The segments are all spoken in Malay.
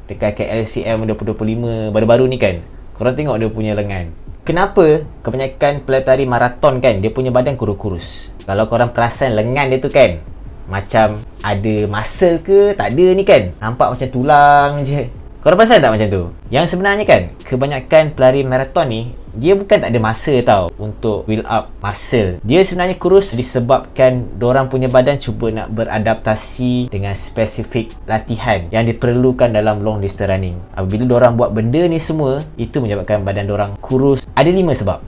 dekat KLCM 2025 baru-baru ni kan, korang tengok dia punya lengan. Kenapa kebanyakan pelari maraton kan dia punya badan kurus-kurus? Kalau korang perasan lengan dia tu kan, macam ada muscle ke tak ada ni kan, nampak macam tulang je. Korang perasan tak macam tu? Yang sebenarnya kan, kebanyakan pelari maraton ni dia bukan tak ada masa tau untuk build up muscle. Dia sebenarnya kurus disebabkan dorang punya badan cuba nak beradaptasi dengan spesifik latihan yang diperlukan dalam long distance running. Apabila dorang buat benda ni semua, itu menyebabkan badan dorang kurus. Ada 5 sebab.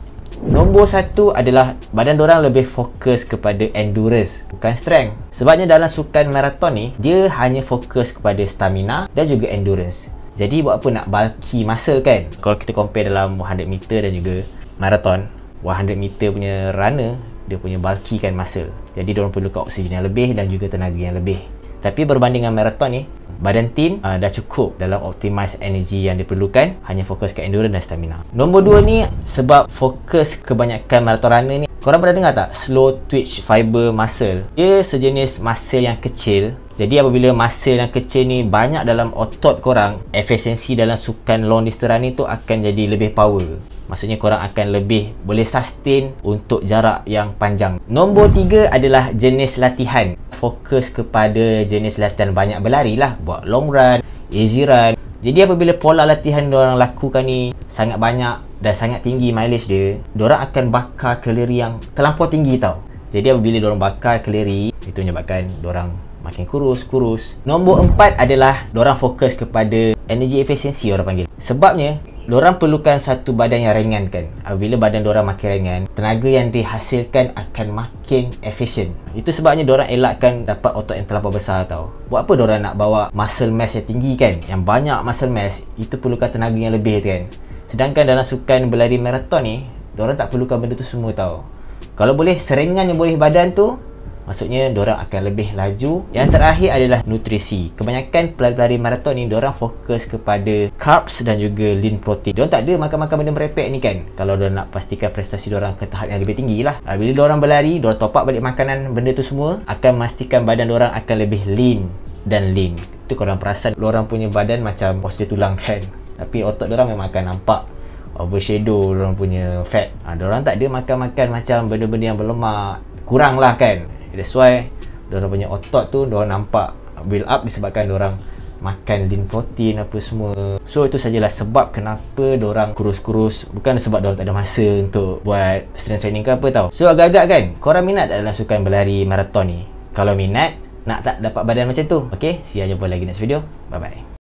Nombor 1 adalah badan dorang lebih fokus kepada endurance, bukan strength. Sebabnya dalam sukan maraton ni, dia hanya fokus kepada stamina dan juga endurance. Jadi buat apa nak bulky muscle kan? Kalau kita compare dalam 100 meter dan juga marathon, 100 meter punya runner, dia punya bulky kan muscle. Jadi diorang perlukan oksigen yang lebih dan juga tenaga yang lebih. Tapi berbanding dengan marathon ni, badan tin dah cukup dalam optimize energy yang diperlukan, hanya fokus ke endurance dan stamina. Nombor 2 ni, sebab fokus kebanyakan marathon runner ni, korang pernah dengar tak? Slow twitch fiber muscle. Dia sejenis muscle yang kecil. Jadi apabila muscle yang kecil ni banyak dalam otot korang, efisiensi dalam sukan long distance running tu akan jadi lebih power. Maksudnya korang akan lebih boleh sustain untuk jarak yang panjang. Nombor 3 adalah jenis latihan. Fokus kepada jenis latihan banyak berlari lah. Buat long run, easy run. Jadi apabila pola latihan diorang lakukan ni sangat banyak dan sangat tinggi mileage dia, diorang akan bakar kalori yang terlampau tinggi tau. Jadi apabila diorang bakar kalori, itu menyebabkan diorang makin kurus. Nombor 4 adalah diorang fokus kepada energy efisiensi orang panggil. Sebabnya diorang perlukan satu badan yang ringan kan. Apabila badan diorang makin ringan, tenaga yang dihasilkan akan makin efisien. Itu sebabnya diorang elakkan dapat otot yang terlampau besar tau. Buat apa diorang nak bawa muscle mass yang tinggi kan? Yang banyak muscle mass, itu perlukan tenaga yang lebih kan. Sedangkan dalam sukan berlari maraton ni, diorang tak perlukan benda tu semua tau. Kalau boleh seringan yang boleh badan tu, maksudnya diorang akan lebih laju. Yang terakhir adalah nutrisi. Kebanyakan pelari-pelari maraton ni diorang fokus kepada carbs dan juga lean protein. Diorang tak ada makan-makan benda merepek ni kan. Kalau diorang nak pastikan prestasi diorang ke tahap yang lebih tinggi lah. Bila diorang berlari, diorang top up balik makanan benda tu semua, akan memastikan badan diorang akan lebih lean dan lean. Itu korang perasan diorang punya badan macam postur tulang kan. Tapi otot diorang memang akan nampak overshadow diorang punya fat. Diorang tak ada makan-makan macam benda-benda yang berlemak. Kurang lah kan. That's why diorang punya otot tu diorang nampak build up disebabkan diorang makan lean protein apa semua. So itu sajalah sebab kenapa diorang kurus-kurus. Bukan sebab diorang tak ada masa untuk buat strength training ke apa tau. So agak-agak kan, korang minat tak dalam sukan berlari maraton ni? Kalau minat, nak tak dapat badan macam tu? Okay, see you, jumpa lagi next video. Bye bye.